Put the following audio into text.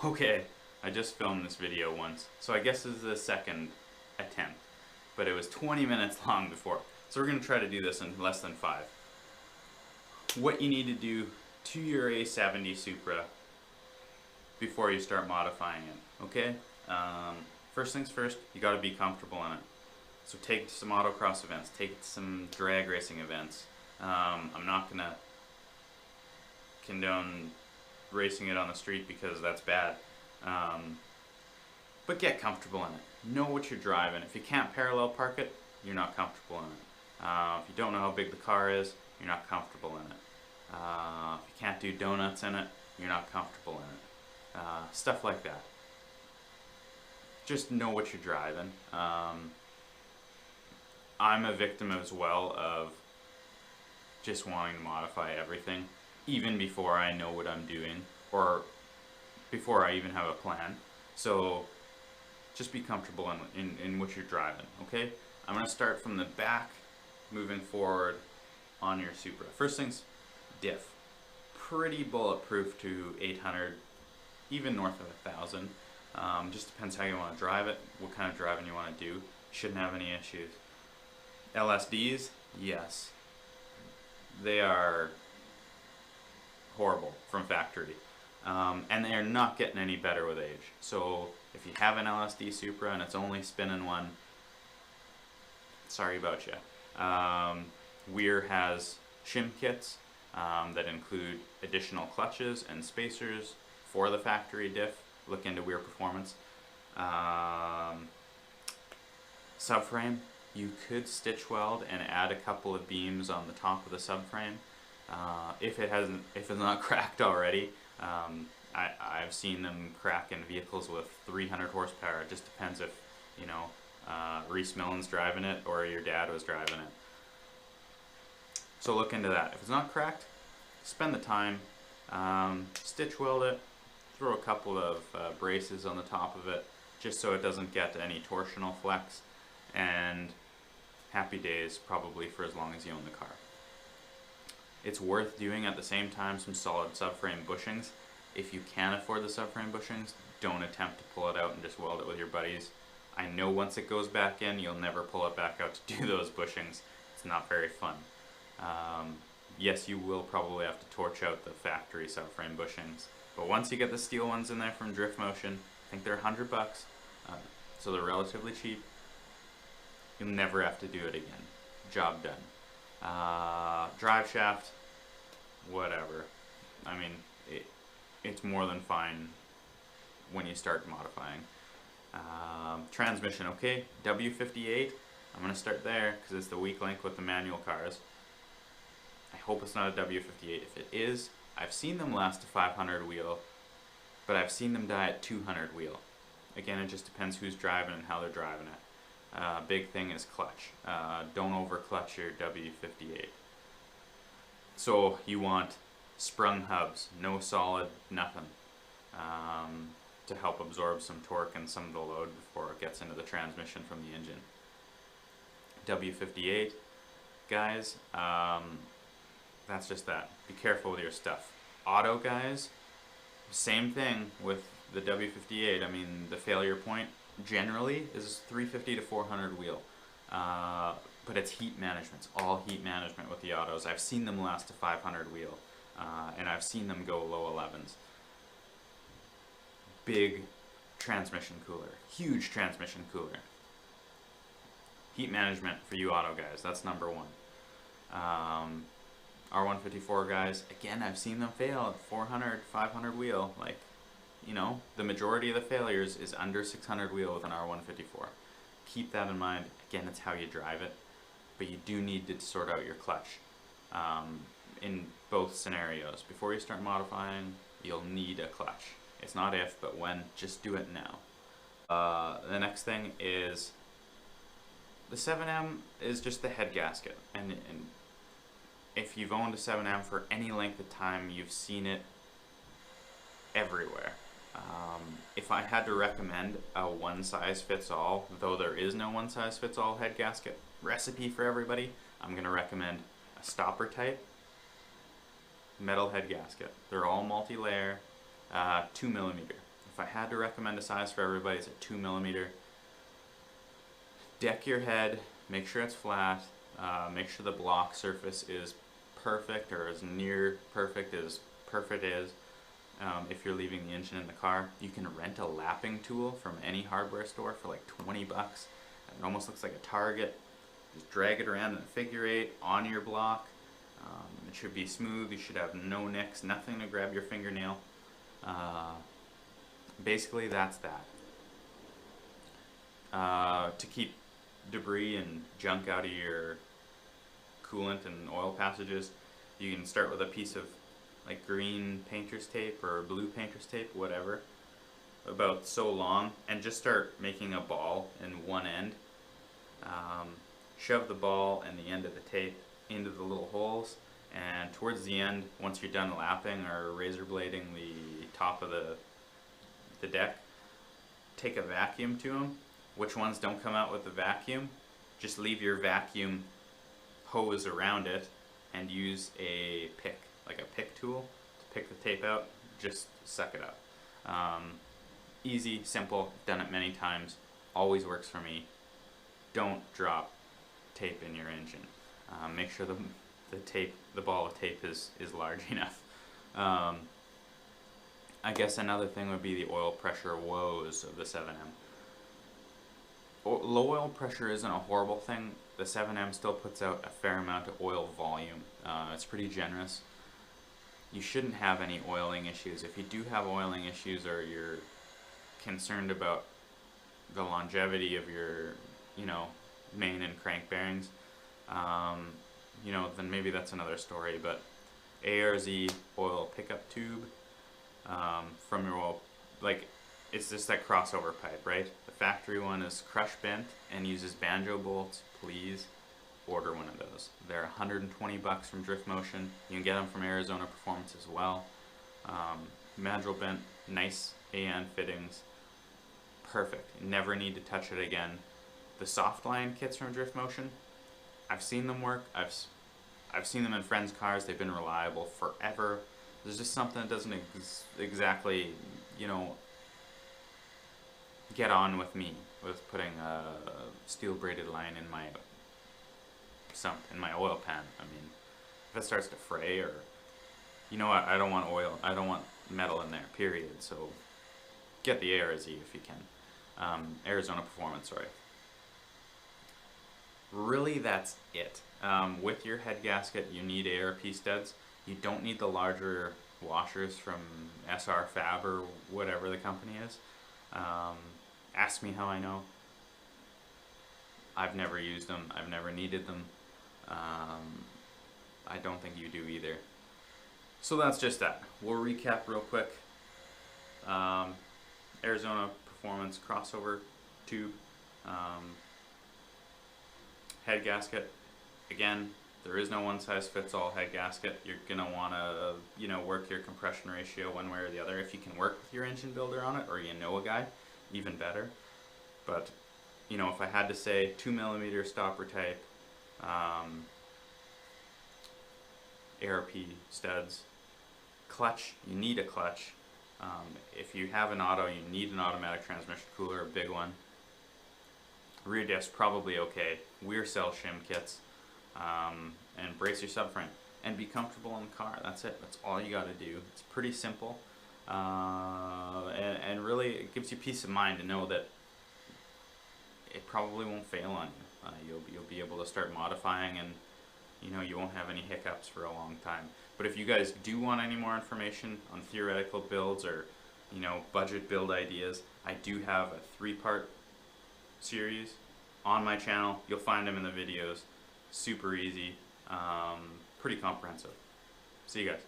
Okay, I just filmed this video once, so I guess this is the second attempt, but it was 20 minutes long before. So we're going to try to do this in less than 5. What you need to do to your A70 Supra before you start modifying it, okay? First things first, you got to be comfortable in it. So take it to some autocross events, take it to some drag racing events. I'm not going to condone racing it on the street because that's bad. But get comfortable in it. Know what you're driving. If you can't parallel park it, you're not comfortable in it. If you don't know how big the car is, you're not comfortable in it. If you can't do donuts in it, you're not comfortable in it. Stuff like that. Just know what you're driving. I'm a victim as well of just wanting to modify everything, even before I know what I'm doing, or before I even have a plan. So just be comfortable in what you're driving, okay? I'm going to start from the back, moving forward on your Supra. First things, diff. Pretty bulletproof to 800, even north of 1,000. Just depends how you want to drive it, what kind of driving you want to do. Shouldn't have any issues. Lsds, yes. They are horrible from factory. And they are not getting any better with age. So if you have an LSD Supra and it's only spinning one, sorry about you. Weir has shim kits that include additional clutches and spacers for the factory diff. Look into Weir Performance. Subframe, you could stitch weld and add a couple of beams on the top of the subframe. If it's not cracked already. I've seen them crack in vehicles with 300 horsepower. It just depends if, you know, Reese Millen's driving it or your dad was driving it. So look into that. If it's not cracked, spend the time, stitch weld it, throw a couple of braces on the top of it, just so it doesn't get any torsional flex, and happy days probably for as long as you own the car. It's worth doing at the same time some solid subframe bushings. If you can afford the subframe bushings, don't attempt to pull it out and just weld it with your buddies. I know once it goes back in, you'll never pull it back out to do those bushings. It's not very fun. Yes, you will probably have to torch out the factory subframe bushings, but once you get the steel ones in there from Drift Motion, I think they're $100, so they're relatively cheap. You'll never have to do it again. Job done. Drive shaft, whatever. I mean, it's more than fine when you start modifying. Transmission, okay, W58, I'm going to start there because it's the weak link with the manual cars. I hope it's not a W58. If it is, I've seen them last a 500 wheel, but I've seen them die at 200 wheel. Again, it just depends who's driving and how they're driving it. Big thing is clutch. Don't over clutch your W58. So you want sprung hubs, no solid, nothing, to help absorb some torque and some of the load before it gets into the transmission from the engine. W58, guys, that's just that. Be careful with your stuff. Auto guys, same thing with the W58. I mean, the failure point generally is 350 to 400 wheel, but it's heat management. It's all heat management with the autos. I've seen them last to 500 wheel, and I've seen them go low 11s. Big transmission cooler, huge transmission cooler. Heat management for you auto guys, that's number one. R154 guys, again, I've seen them fail at 400, 500 wheel. Like, you know, the majority of the failures is under 600 wheel with an R154. Keep that in mind. Again, it's how you drive it, but you do need to sort out your clutch in both scenarios. Before you start modifying, you'll need a clutch. It's not if, but when. Just do it now. The next thing is the 7M is just the head gasket, and if you've owned a 7M for any length of time, you've seen it everywhere. If I had to recommend a one-size-fits-all, though there is no one-size-fits-all head gasket recipe for everybody, I'm going to recommend a stopper type metal head gasket. They're all multi-layer, 2mm. if I had to recommend a size for everybody, it's a 2mm. Deck your head, make sure it's flat, make sure the block surface is perfect or as near perfect as perfect is. If you're leaving the engine in the car, you can rent a lapping tool from any hardware store for like 20 bucks. It almost looks like a target. Just drag it around in a figure eight on your block. It should be smooth, you should have no nicks, nothing to grab your fingernail. Basically that's that. To keep debris and junk out of your coolant and oil passages, you can start with a piece of like green painter's tape or blue painter's tape, whatever, about so long, and just start making a ball in one end. Shove the ball and the end of the tape into the little holes, and towards the end, once you're done lapping or razor blading the top of the deck, take a vacuum to them. Which ones don't come out with the vacuum? Just leave your vacuum hose around it and use a pick, like a pick tool, to pick the tape out. Just suck it up. Easy, simple, done it many times, always works for me. Don't drop tape in your engine. Make sure the ball of tape is large enough. I guess another thing would be the oil pressure woes of the 7M. Low oil pressure isn't a horrible thing. The 7M still puts out a fair amount of oil volume. It's pretty generous. You shouldn't have any oiling issues. If you do have oiling issues, or you're concerned about the longevity of your, main and crank bearings, then maybe that's another story. But ARZ oil pickup tube from your oil, it's just that crossover pipe, right? The factory one is crush bent and uses banjo bolts. Please order one of those. They're 120 bucks from Drift Motion. You can get them from Arizona Performance as well. Mandrel bent, nice AN fittings, perfect. You never need to touch it again. The soft line kits from Drift Motion, I've seen them work. I've seen them in friends' cars. They've been reliable forever. There's just something that doesn't exactly, get on with me with putting a steel braided line in my oil pan. I mean, if it starts to fray, or I don't want oil, I don't want metal in there, period. So get the ARZ if you can. Arizona Performance, sorry. Really, that's it. With your head gasket, you need Arp Studs. You don't need the larger washers from SR Fab or whatever the company is. Ask me how I know. I've never used them. I've never needed them. I don't think you do either. So that's just that. We'll recap real quick. Arizona Performance crossover tube. Head gasket. Again, there is no one size fits all head gasket. You're gonna wanna, work your compression ratio one way or the other. If you can work with your engine builder on it, or you know a guy, even better. But, if I had to say 2mm stopper type, Arp studs, clutch, you need a clutch. If you have an auto, you need an automatic transmission cooler, a big one. Rear diff's probably okay. Weir cell shim kits, and brace your subframe, and be comfortable in the car. That's it. That's all you got to do. It's pretty simple, and really it gives you peace of mind to know that it probably won't fail on you. You'll be able to start modifying, and you won't have any hiccups for a long time. But if you guys do want any more information on theoretical builds, or budget build ideas, I do have a 3-part series on my channel. You'll find them in the videos. Super easy, pretty comprehensive. See you guys.